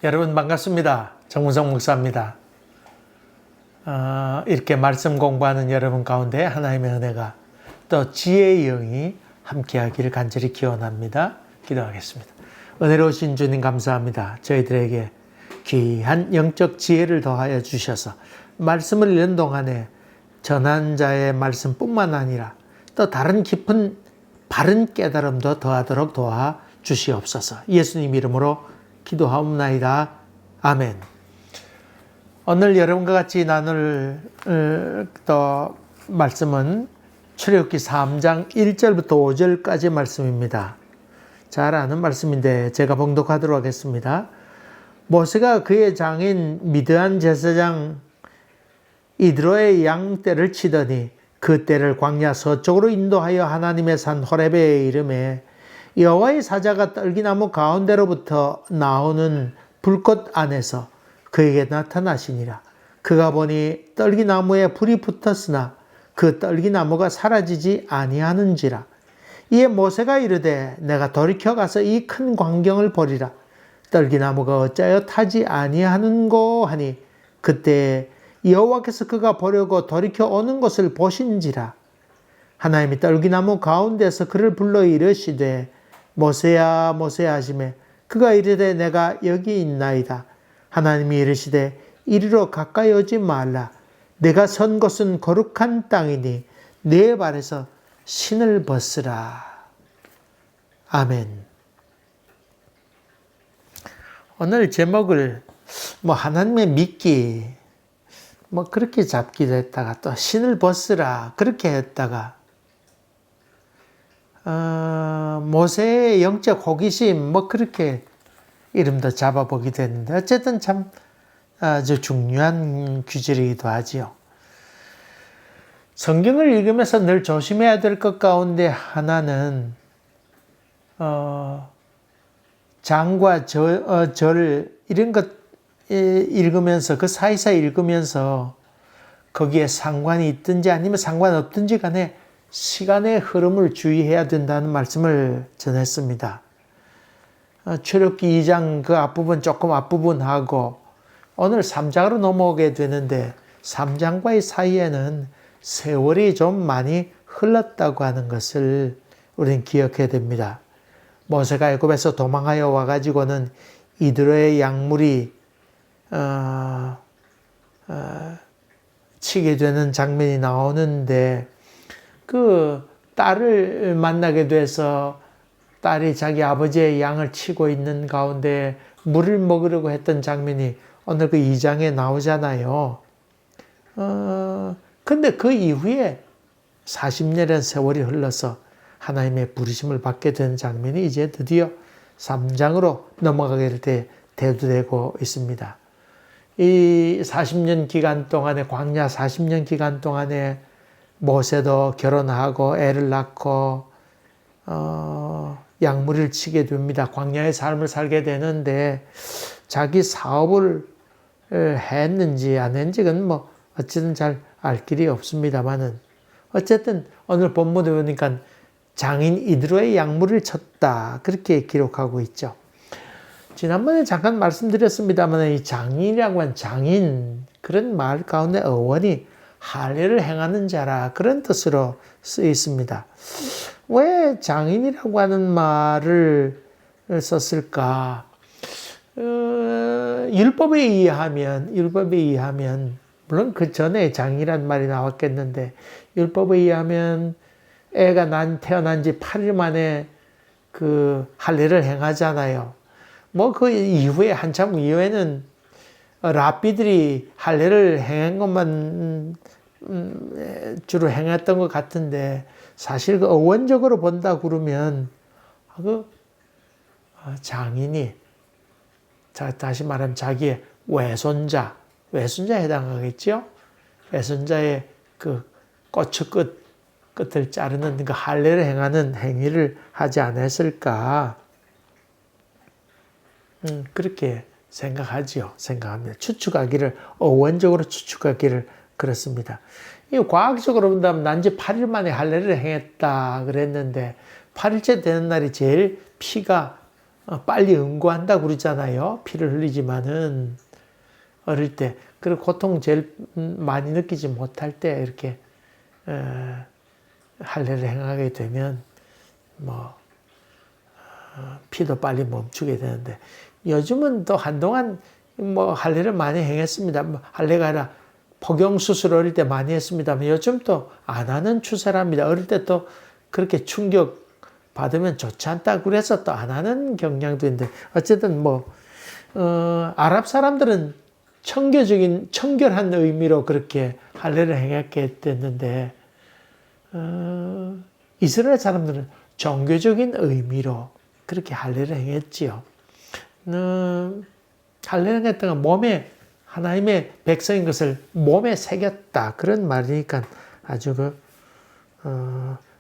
여러분 반갑습니다. 정문성 목사입니다. 이렇게 말씀 공부하는 여러분 가운데 하나님의 은혜가 또 지혜의 영이 함께하기를 간절히 기원합니다. 기도하겠습니다. 은혜로우신 주님 감사합니다. 저희들에게 귀한 영적 지혜를 더하여 주셔서 말씀을 읽는 동안에 전한 자의 말씀뿐만 아니라 또 다른 깊은 바른 깨달음도 더하도록 도와 주시옵소서. 예수님 이름으로 기도하옵나이다. 아멘. 오늘 여러분과 같이 나눌 또 말씀은 출애굽기 3장 1절부터 5절까지 말씀입니다. 잘 아는 말씀인데 제가 봉독하도록 하겠습니다. 모세가 그의 장인 미드안 제사장 이드로의 양떼를 치더니 그 떼를 광야 서쪽으로 인도하여 하나님의 산 호렙에 이르매 여호와의 사자가 떨기나무 가운데로부터 나오는 불꽃 안에서 그에게 나타나시니라. 그가 보니 떨기나무에 불이 붙었으나 그 떨기나무가 사라지지 아니하는지라. 이에 모세가 이르되 내가 돌이켜 가서 이 큰 광경을 보리라. 떨기나무가 어찌하여 타지 아니하는고 하니 그때 여호와께서 그가 보려고 돌이켜 오는 것을 보신지라. 하나님이 떨기나무 가운데서 그를 불러 이르시되 모세야 모세야 하시매 그가 이르되 내가 여기 있나이다. 하나님이 이르시되 이리로 가까이 오지 말라. 내가 선 곳은 거룩한 땅이니 네 발에서 신을 벗으라. 아멘. 오늘 제목을 하나님의 믿기 그렇게 잡기도 했다가 또 신을 벗으라 그렇게 했다가 모세의 영적 호기심 그렇게 이름도 잡아보기도 했는데 어쨌든 참 아주 중요한 규절이기도 하지요. 성경을 읽으면서 늘 조심해야 될 것 가운데 하나는 장과 절 이런 것 읽으면서 그 사이사이 읽으면서 거기에 상관이 있든지 아니면 상관없든지 간에 시간의 흐름을 주의해야 된다는 말씀을 전했습니다. 출애굽기 2장 그 앞부분 조금 앞부분하고 오늘 3장으로 넘어오게 되는데 3장과의 사이에는 세월이 좀 많이 흘렀다고 하는 것을 우리는 기억해야 됩니다. 모세가 애굽에서 도망하여 와가지고는 이드로의 양물이 치게 되는 장면이 나오는데 그 딸을 만나게 돼서 딸이 자기 아버지의 양을 치고 있는 가운데 물을 먹으려고 했던 장면이 오늘 그 2장에 나오잖아요. 근데 그 이후에 40년의 세월이 흘러서 하나님의 부르심을 받게 된 장면이 이제 드디어 3장으로 넘어가게 될 때 대두되고 있습니다. 이 40년 기간 동안에 광야 40년 기간 동안에 모세도 결혼하고 애를 낳고 양무리를 치게 됩니다. 광야의 삶을 살게 되는데 자기 사업을 했는지 안 했는지는 어쨌든 잘 알 길이 없습니다만은 어쨌든 오늘 본문에 보니까 장인 이드로의 양무리를 쳤다 그렇게 기록하고 있죠. 지난번에 잠깐 말씀드렸습니다만 이 장인이라고 한 장인 그런 말 가운데 어원이 할례를 행하는 자라 그런 뜻으로 쓰여 있습니다. 왜 장인이라고 하는 말을 썼을까? 율법에 의하면 물론 그 전에 장이란 말이 나왔겠는데 율법에 의하면 애가 태어난 지 8일 만에 그 할례를 행하잖아요. 그 이후에 한참 이후에는 랍비들이 할례를 행한 것만 주로 행했던 것 같은데 사실 그 어원적으로 본다 그러면 장인이 다시 말하면 자기의 외손자에 해당하겠죠. 외손자의 그 고추 끝을 자르는 그 할례를 행하는 행위를 하지 않았을까 그렇게 생각합니다. 어원적으로 추측하기를 그렇습니다. 과학적으로 본다면 난지 8일 만에 할례를 행했다 그랬는데 8일째 되는 날이 제일 피가 빨리 응고한다고 그러잖아요. 피를 흘리지만은 어릴 때 그리고 고통 제일 많이 느끼지 못할 때 이렇게 할례를 행하게 되면 뭐 피도 빨리 멈추게 되는데 요즘은 또 한동안 뭐 할례를 많이 행했습니다. 할례가 아니라 포경 수술 어릴 때 많이 했습니다만 요즘 또 안 하는 추세랍니다. 어릴 때 또 그렇게 충격 받으면 좋지 않다 그래서 또 안 하는 경향도 있는데 어쨌든 뭐 아랍 사람들은 청결한 의미로 그렇게 할례를 행했게 됐는데 이스라엘 사람들은 종교적인 의미로 그렇게 할례를 행했지요. 할례를 했던 몸에 하나님의 백성인 것을 몸에 새겼다 그런 말이니까 아주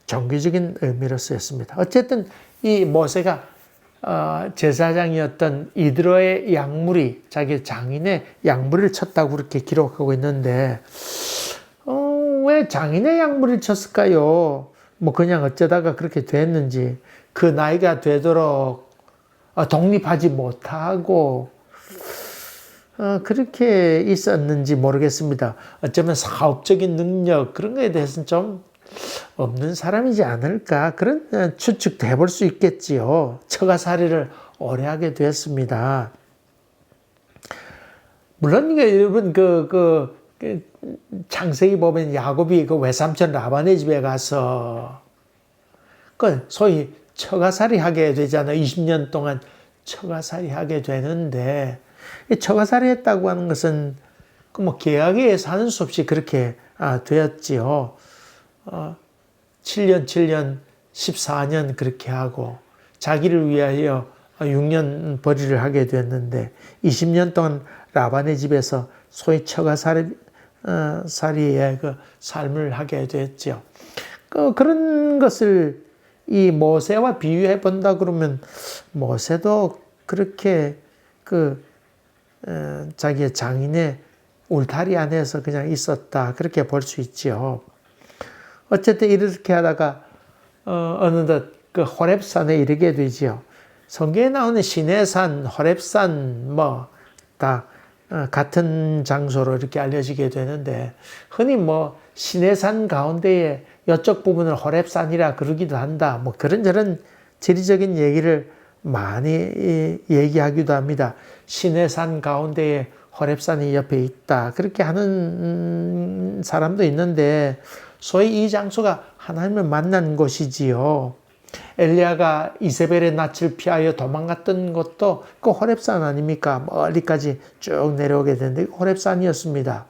종교적인 의미로 쓰였습니다. 어쨌든 이 모세가 제사장이었던 이드로의 양물이 자기 장인의 양물을 쳤다고 그렇게 기록하고 있는데 왜 장인의 양물을 쳤을까요? 뭐 그냥 어쩌다가 그렇게 됐는지 그 나이가 되도록 독립하지 못하고 그렇게 있었는지 모르겠습니다. 어쩌면 사업적인 능력 그런 거에 대해서는 좀 없는 사람이지 않을까 그런 추측도 해볼 수 있겠지요. 처가살이를 오래 하게 됐습니다. 물론 여러분 창세기 보면 야곱이 그 외삼촌 라반의 집에 가서 그 소위 처가살이 하게 되잖아요. 20년 동안 처가살이 하게 되는데 이 처가살이 했다고 하는 것은 그 뭐 계약에 의해서 하는 수 없이 그렇게 되었지요. 7년, 14년 그렇게 하고 자기를 위하여 6년 벌이를 하게 됐는데 20년 동안 라반의 집에서 소위 처가살이의 그 삶을 하게 됐죠. 그런 것을 이 모세와 비유해 본다 그러면 모세도 그렇게 자기의 장인의 울타리 안에서 그냥 있었다 그렇게 볼 수 있지요. 어쨌든 이렇게 하다가 어느덧 그 호렙산에 이르게 되지요. 성경에 나오는 시내산, 호렙산 뭐 다 같은 장소로 이렇게 알려지게 되는데 흔히 뭐 시내산 가운데에 이쪽 부분을 호렙산이라 그러기도 한다. 뭐 그런저런 지리적인 얘기를 많이 얘기하기도 합니다. 시내산 가운데에 호렙산이 옆에 있다. 그렇게 하는 사람도 있는데 소위 이 장소가 하나님을 만난 곳이지요. 엘리야가 이세벨의 낯을 피하여 도망갔던 것도 그 호렙산 아닙니까? 멀리까지 쭉 내려오게 되는데 호렙산이었습니다.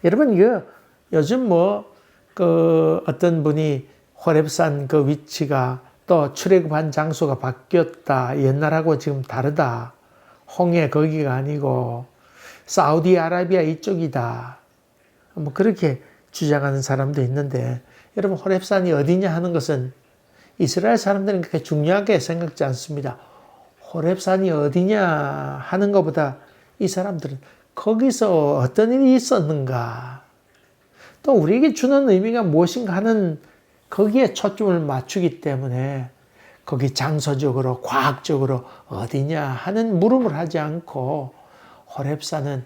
여러분 요즘 어떤 분이 호렙산 그 위치가 또 출애굽한 장소가 바뀌었다. 옛날하고 지금 다르다. 홍해 거기가 아니고 사우디아라비아 이쪽이다. 뭐 그렇게 주장하는 사람도 있는데 여러분 호렙산이 어디냐 하는 것은 이스라엘 사람들은 그렇게 중요하게 생각지 않습니다. 호렙산이 어디냐 하는 것보다 이 사람들은 거기서 어떤 일이 있었는가 또 우리에게 주는 의미가 무엇인가 하는 거기에 초점을 맞추기 때문에 거기 장소적으로 과학적으로 어디냐 하는 물음을 하지 않고 호렙산은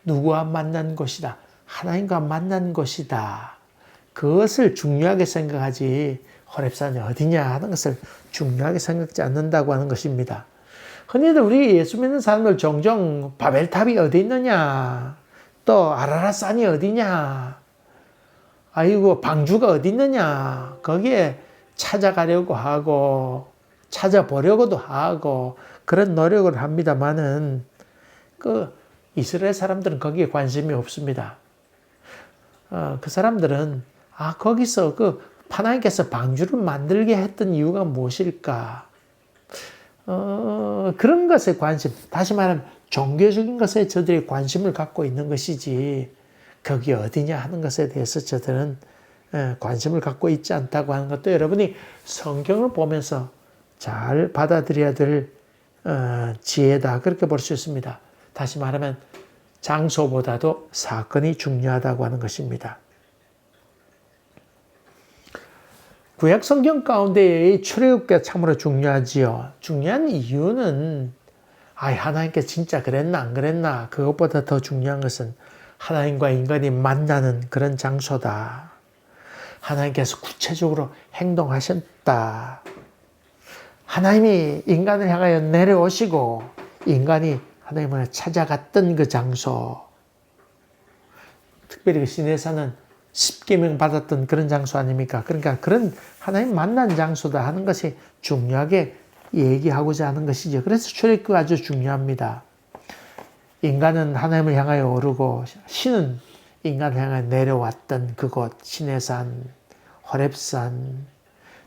누구와 만난 곳이다. 하나님과 만난 곳이다. 그것을 중요하게 생각하지 호렙산이 어디냐 하는 것을 중요하게 생각지 않는다고 하는 것입니다. 흔히들 우리 예수 믿는 사람들 종종 바벨탑이 어디 있느냐 또 아라랏산이 어디냐 아이고 방주가 어디 있느냐 거기에 찾아가려고 하고 찾아보려고도 하고 그런 노력을 합니다만은 이스라엘 사람들은 거기에 관심이 없습니다. 그 사람들은 거기서 하나님께서 방주를 만들게 했던 이유가 무엇일까? 그런 것에 관심, 다시 말하면 종교적인 것에 저들이 관심을 갖고 있는 것이지 거기 어디냐 하는 것에 대해서 저들은 관심을 갖고 있지 않다고 하는 것도 여러분이 성경을 보면서 잘 받아들여야 될 지혜다 그렇게 볼 수 있습니다. 다시 말하면 장소보다도 사건이 중요하다고 하는 것입니다. 구약 성경 가운데의 출애굽기가 참으로 중요하지요. 중요한 이유는 하나님께 진짜 그랬나 안 그랬나 그것보다 더 중요한 것은 하나님과 인간이 만나는 그런 장소다. 하나님께서 구체적으로 행동하셨다. 하나님이 인간을 향하여 내려오시고 인간이 하나님을 찾아갔던 그 장소. 특별히 그 시내산은 십계명 받았던 그런 장소 아닙니까? 그러니까 그런 하나님 만난 장소다 하는 것이 중요하게 얘기하고자 하는 것이죠. 그래서 출애굽기가 아주 중요합니다. 인간은 하나님을 향하여 오르고 신은 인간을 향하여 내려왔던 그곳 시내산, 호렙산,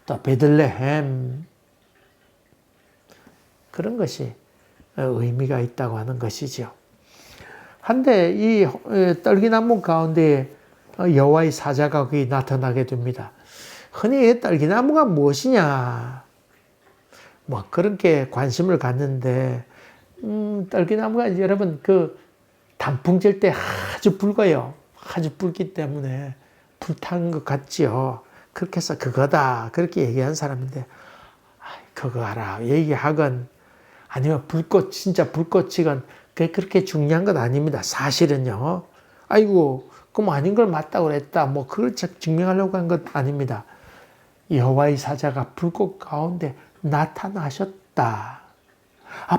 또 베들레헴 그런 것이 의미가 있다고 하는 것이죠. 한데 이 떨기나무 가운데 여호와의 사자가 거기 나타나게 됩니다. 흔히 떨기나무가 무엇이냐 뭐 그렇게 관심을 갖는데 떨기나무가 여러분 그 단풍 질 때 아주 붉어요. 아주 붉기 때문에 불타는 것 같지요. 그렇게 해서 그거다 그렇게 얘기한 사람인데 그거 알아 얘기하건 아니면 불꽃 진짜 불꽃이건 그게 그렇게 중요한 건 아닙니다. 사실은요. 아이고 그럼 아닌 걸 맞다고 그랬다. 뭐 그걸 증명하려고 한 것 아닙니다. 여호와의 사자가 불꽃 가운데 나타나셨다.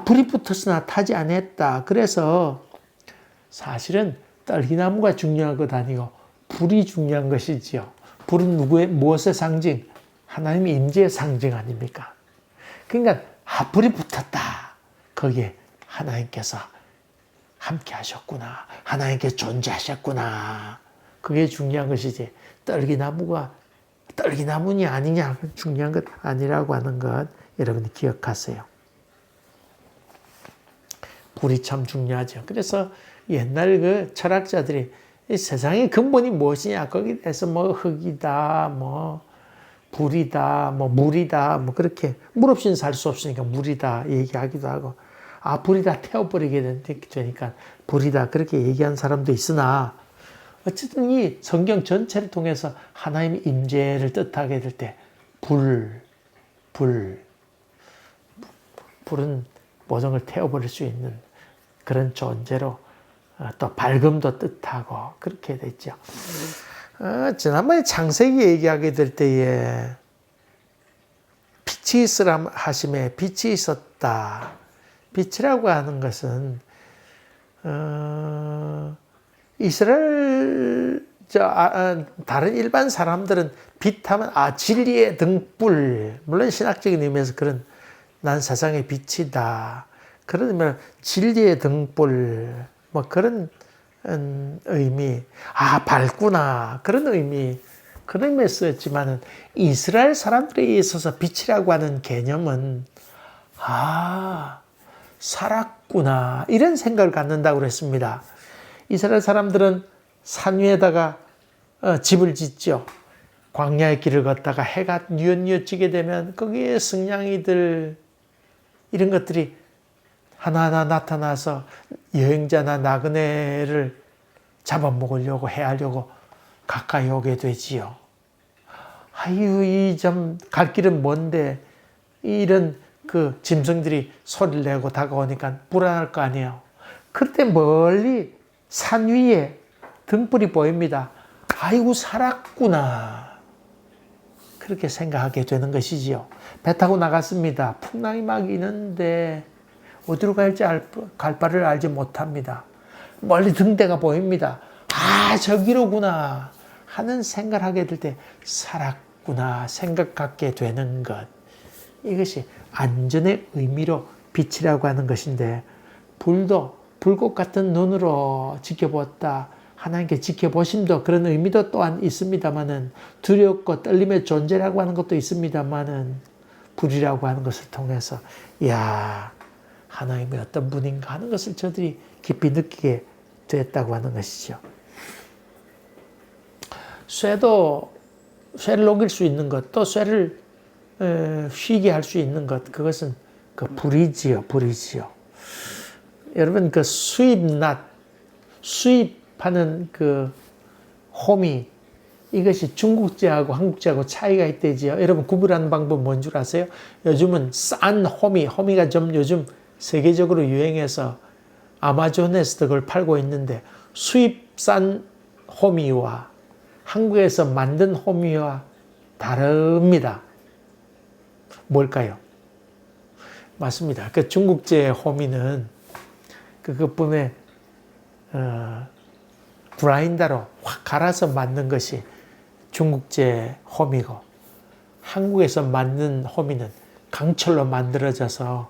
불이 붙어서 나타나지 않았다. 그래서 사실은 떨기나무가 중요한 것 아니고 불이 중요한 것이지요. 불은 무엇의 상징? 하나님의 임재의 상징 아닙니까? 그러니까 불이 붙었다. 거기에 하나님께서 함께 하셨구나. 하나님께 존재하셨구나. 그게 중요한 것이지. 떨기나무니 아니냐 중요한 것 아니라고 하는 것 여러분이 기억하세요. 불이 참 중요하죠. 그래서 옛날 그 철학자들이 이 세상의 근본이 무엇이냐 거기에 대해서 뭐 흙이다 뭐 불이다 뭐 물이다 뭐 그렇게 물 없이는 살 수 없으니까 물이다 얘기하기도 하고 불이다 태워버리게 되니까 불이다 그렇게 얘기한 사람도 있으나 어쨌든 이 성경 전체를 통해서 하나님의 임재를 뜻하게 될 때 불은 모든 걸 태워버릴 수 있는 그런 존재로 또 밝음도 뜻하고 그렇게 됐죠. 지난번에 창세기 얘기하게 될 때에 빛이 있으라 하심에 빛이 있었다. 빛이라고 하는 것은 이스라엘 다른 일반 사람들은 빛하면 진리의 등불 물론 신학적인 의미에서 그런 난 세상의 빛이다. 그러면 진리의 등불 뭐 그런 의미 밝구나 그런 의미에 쓰였지만은 이스라엘 사람들에 있어서 빛이라고 하는 개념은 살았구나 이런 생각을 갖는다고 그랬습니다. 이스라엘 사람들은 산 위에다가 집을 짓죠. 광야의 길을 걷다가 해가 뉘엿뉘엿 지게 되면 거기에 승냥이들 이런 것들이 하나하나 나타나서 여행자나 나그네를 잡아먹으려고 해하려고 가까이 오게 되지요. 이 좀 갈 길은 먼데 이런 그 짐승들이 소리를 내고 다가오니까 불안할 거 아니에요. 그때 멀리 산 위에 등불이 보입니다. 아이고 살았구나. 그렇게 생각하게 되는 것이지요. 배 타고 나갔습니다. 풍랑이 막 있는데 어디로 갈지 갈 바를 알지 못합니다. 멀리 등대가 보입니다. 저기로구나 하는 생각을 하게 될 때 살았구나 생각하게 되는 것. 이것이 안전의 의미로 빛이라고 하는 것인데 불도 불꽃 같은 눈으로 지켜보았다. 하나님께 지켜보심도 그런 의미도 또한 있습니다만은 두렵고 떨림의 존재라고 하는 것도 있습니다만은 불이라고 하는 것을 통해서 하나님이 어떤 분인가 하는 것을 저들이 깊이 느끼게 됐다고 하는 것이죠. 쇠를 녹일 수 있는 것, 또 쇠를 쉬게 할 수 있는 것, 그것은 그 불이지요. 여러분 그 수입하는 그 호미 이것이 중국제하고 한국제하고 차이가 있대지요. 여러분 구분하는 방법 뭔 줄 아세요? 요즘은 싼 호미가 좀 요즘 세계적으로 유행해서 아마존에서도 그걸 팔고 있는데 수입산 호미와 한국에서 만든 호미와 다릅니다. 뭘까요? 맞습니다. 그 중국제 호미는 그것뿐에 그라인더로 확 갈아서 만든 것이 중국제 호미고 한국에서 만든 호미는 강철로 만들어서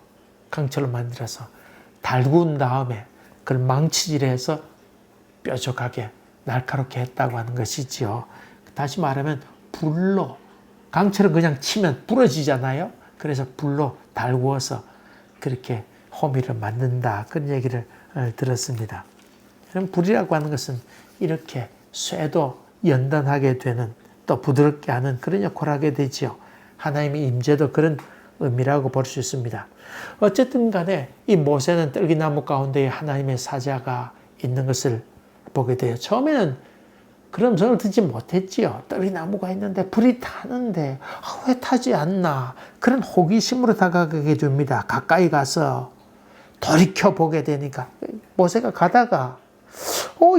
달군 다음에 그걸 망치질해서 뾰족하게 날카롭게 했다고 하는 것이지요. 다시 말하면 불로 강철은 그냥 치면 부러지잖아요. 그래서 불로 달구어서 그렇게 호미를 만든다. 그런 얘기를 들었습니다. 그럼 불이라고 하는 것은 이렇게 쇠도 연단하게 되는 또 부드럽게 하는 그런 역할을 하게 되지요. 하나님의 임재도 그런 의미라고 볼 수 있습니다. 어쨌든 간에 이 모세는 떨기나무 가운데에 하나님의 사자가 있는 것을 보게 돼요. 처음에는 그런 전을 듣지 못했지요. 떨기나무가 있는데 불이 타는데 왜 타지 않나. 그런 호기심으로 다가가게 됩니다. 가까이 가서 돌이켜보게 되니까 모세가 가다가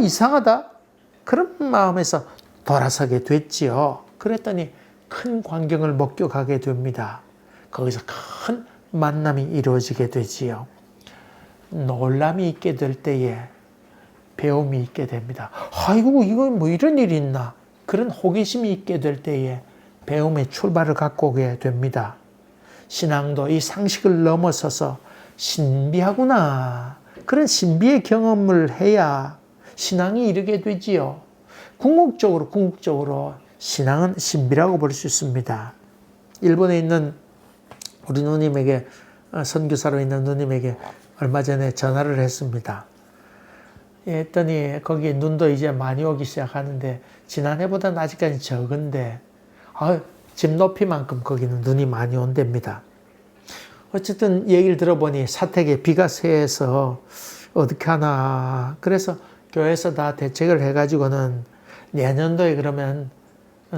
이상하다. 그런 마음에서 돌아서게 됐지요. 그랬더니 큰 광경을 목격하게 됩니다. 거기서 큰 만남이 이루어지게 되지요. 놀람이 있게 될 때에 배움이 있게 됩니다. 아이고 이건 뭐 이런 일이 있나. 그런 호기심이 있게 될 때에 배움의 출발을 갖고 오게 됩니다. 신앙도 이 상식을 넘어서서 신비하구나. 그런 신비의 경험을 해야 신앙이 이르게 되지요. 궁극적으로 신앙은 신비라고 볼 수 있습니다. 일본에 있는 우리 누님에게 선교사로 있는 누님에게 얼마 전에 전화를 했습니다. 했더니 거기 눈도 이제 많이 오기 시작하는데 지난해보다는 아직까지 적은데 집 높이만큼 거기는 눈이 많이 온답니다. 어쨌든 얘기를 들어보니 사택에 비가 새서 어떻게 하나. 그래서 교회에서 다 대책을 해가지고는 내년도에 그러면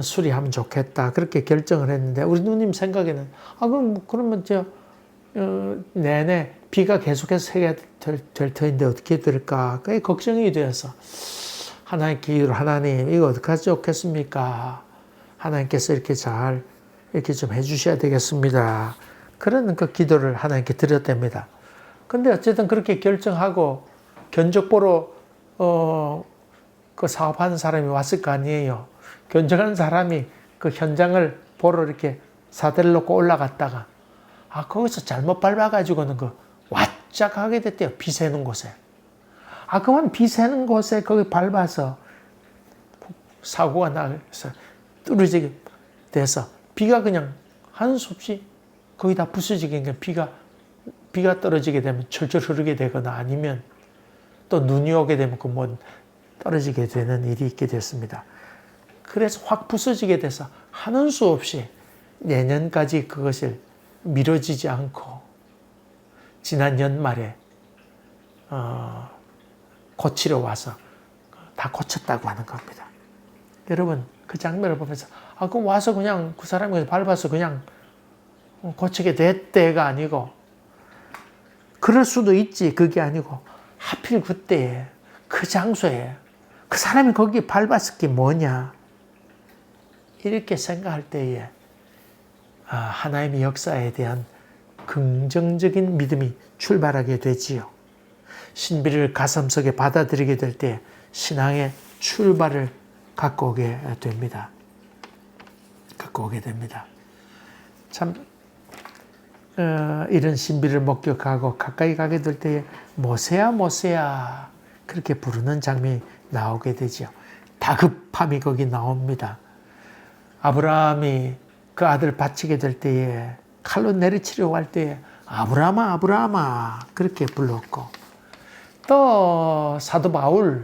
수리하면 좋겠다. 그렇게 결정을 했는데 우리 누님 생각에는 그러면 내내 비가 계속해서 새게 될 터인데 어떻게 될까. 그게 걱정이 되어서 하나님께 기도를 하나님 이거 어떻게 하면 좋겠습니까? 하나님께서 이렇게 좀 해주셔야 되겠습니다. 그런 그 기도를 하나님께 드렸답니다. 근데 어쨌든 그렇게 결정하고 견적 보러 그 사업하는 사람이 왔을 거 아니에요. 견적하는 사람이 그 현장을 보러 이렇게 사대를 놓고 올라갔다가 거기서 잘못 밟아가지고는 왓짝 하게 됐대요. 비 새는 곳에. 그만 비 새는 곳에 거기 밟아서 사고가 나서 뚫어지게 돼서 비가 그냥 한 수 없이 거의 다 부서지게 비가 떨어지게 되면 철철 흐르게 되거나 아니면 또 눈이 오게 되면 떨어지게 되는 일이 있게 됐습니다. 그래서 확 부서지게 돼서 하는 수 없이 내년까지 그것을 미뤄지지 않고 지난 연말에 고치러 와서 다 고쳤다고 하는 겁니다. 여러분 그 장면을 보면서 그럼 와서 그냥 그 사람이 밟아서 그냥 고치게 됐대가 아니고 그럴 수도 있지. 그게 아니고 하필 그때에 그 장소에 그 사람이 거기 밟았을 게 뭐냐 이렇게 생각할 때에 하나님의 역사에 대한 긍정적인 믿음이 출발하게 되지요. 신비를 가슴속에 받아들이게 될 때 신앙의 출발을 갖고 오게 됩니다. 참 이런 신비를 목격하고 가까이 가게 될 때에 모세야 그렇게 부르는 장면이 나오게 되지요. 다급함이 거기 나옵니다. 아브라함이 그 아들 바치게 될 때에 칼로 내리치려고 할 때에 아브라함아 그렇게 불렀고 또 사도 바울이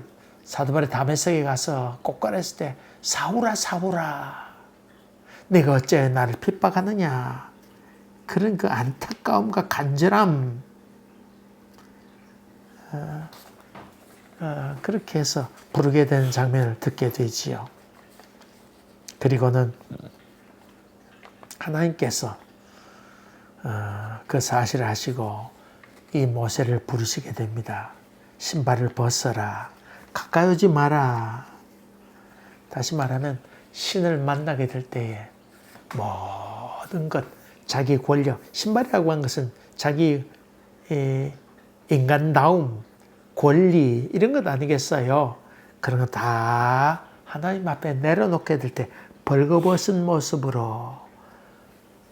다메섹에 가서 꽃가랬을 때 사울아 내가 어째 나를 핍박하느냐 그런 그 안타까움과 간절함 그렇게 해서 부르게 되는 장면을 듣게 되지요. 그리고는 하나님께서 그 사실을 아시고 이 모세를 부르시게 됩니다. 신발을 벗어라. 가까이 오지 마라. 다시 말하면 신을 만나게 될 때에 모든 것, 자기 권력, 신발이라고 하는 것은 자기 인간다움, 권리 이런 것 아니겠어요? 그런 거 다 하나님 앞에 내려놓게 될 때 벌거벗은 모습으로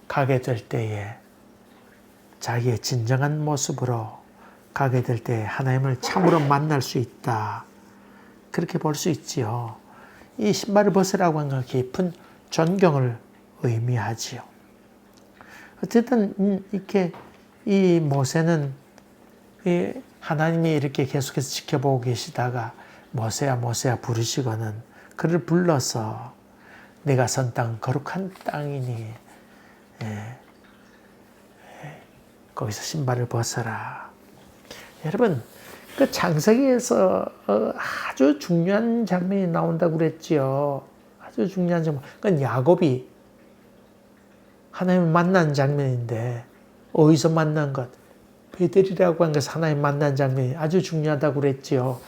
가게 될 때에 자기의 진정한 모습으로 가게 될 때 하나님을 참으로 만날 수 있다. 그렇게 볼 수 있지요. 이 신발을 벗으라고 하는 건 깊은 존경을 의미하지요. 어쨌든 이렇게 이 모세는 하나님이 이렇게 계속해서 지켜보고 계시다가 모세야 모세야 부르시고는 그를 불러서 네가 선 땅 거룩한 땅이니 거기서 신발을 벗어라. 여러분 그 창세기에서 아주 중요한 장면이 나온다고 그랬지요. 아주 중요한 장면. 그건 야곱이 하나님을 만난 장면인데 어디서 만난 것? 베델이라고 한 것은 하나님 만난 장면이 아주 중요하다고 그랬지요.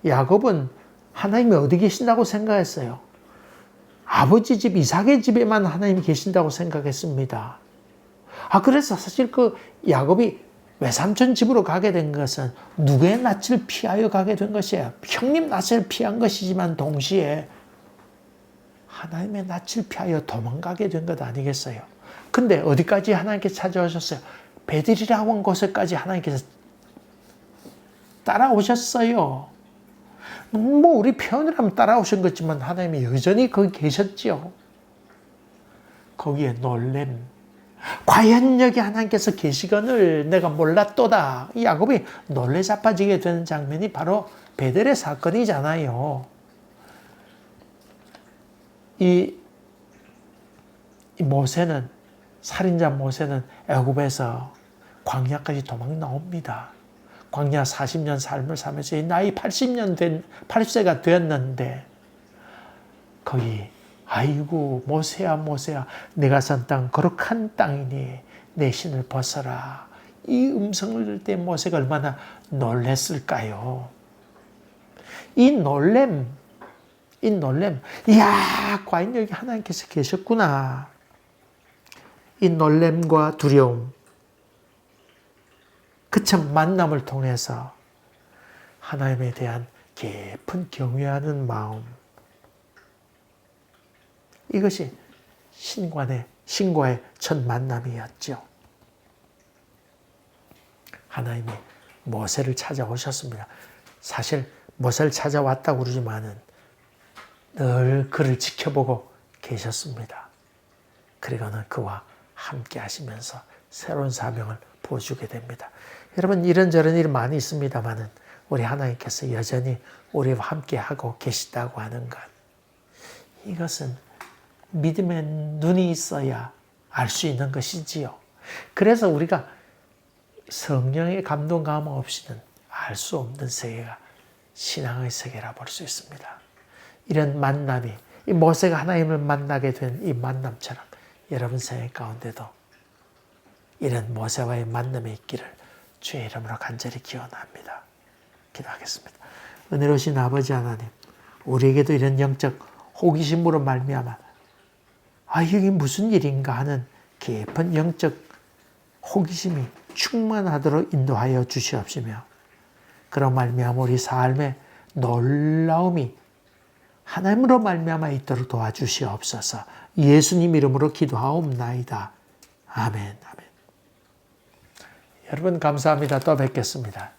야곱은 하나님이 어디 계신다고 생각했어요. 아버지 집 이삭의 집에만 하나님이 계신다고 생각했습니다. 그래서 사실 그 야곱이 외삼촌 집으로 가게 된 것은 누구의 낯을 피하여 가게 된 것이에요. 형님 낯을 피한 것이지만 동시에 하나님의 낯을 피하여 도망가게 된 것 아니겠어요? 근데 어디까지 하나님께서 찾아오셨어요? 베델이라고 한 곳에까지 하나님께서 따라오셨어요. 뭐 우리 표현을 하면 따라오신 거지만 하나님이 여전히 거기 계셨지요. 거기에 놀램. 과연 여기 하나님께서 계시건을 내가 몰랐도다. 이 야곱이 놀래 자빠지게 되는 장면이 바로 베델의 사건이잖아요. 이 모세는 살인자 모세는 애굽에서 광야까지 도망 나옵니다. 광야 40년 삶을 살면서 나이 80세가 되었는데 거기 아이고 모세야 모세야 내가 선 땅 거룩한 땅이니 내 신을 벗어라. 이 음성을 들을 때 모세가 얼마나 놀랬을까요? 이 놀램 이야 과연 여기 하나님께서 계셨구나. 이 놀램과 두려움 그 참 만남을 통해서 하나님에 대한 깊은 경외하는 마음 이것이 신과의 첫 만남이었죠. 하나님이 모세를 찾아오셨습니다. 사실 모세를 찾아왔다고 그러지만은 늘 그를 지켜보고 계셨습니다. 그리고는 그와 함께 하시면서 새로운 사명을 보여주게 됩니다. 여러분 이런저런 일 많이 있습니다만은 우리 하나님께서 여전히 우리와 함께 하고 계시다고 하는 것 이것은 믿음의 눈이 있어야 알 수 있는 것이지요. 그래서 우리가 성령의 감동 감화 없이는 알 수 없는 세계가 신앙의 세계라 볼 수 있습니다. 이런 만남이 이 모세가 하나님을 만나게 된 이 만남처럼 여러분 생애 가운데도 이런 모세와의 만남이 있기를 주의 이름으로 간절히 기원합니다. 기도하겠습니다. 은혜로우신 아버지 하나님, 우리에게도 이런 영적 호기심으로 말미암아 이게 무슨 일인가 하는 깊은 영적 호기심이 충만하도록 인도하여 주시옵시며 그런 말미암아 우리 삶의 놀라움이 하나님으로 말미암아 있도록 도와주시옵소서. 예수님 이름으로 기도하옵나이다. 아멘. 여러분 감사합니다. 또 뵙겠습니다.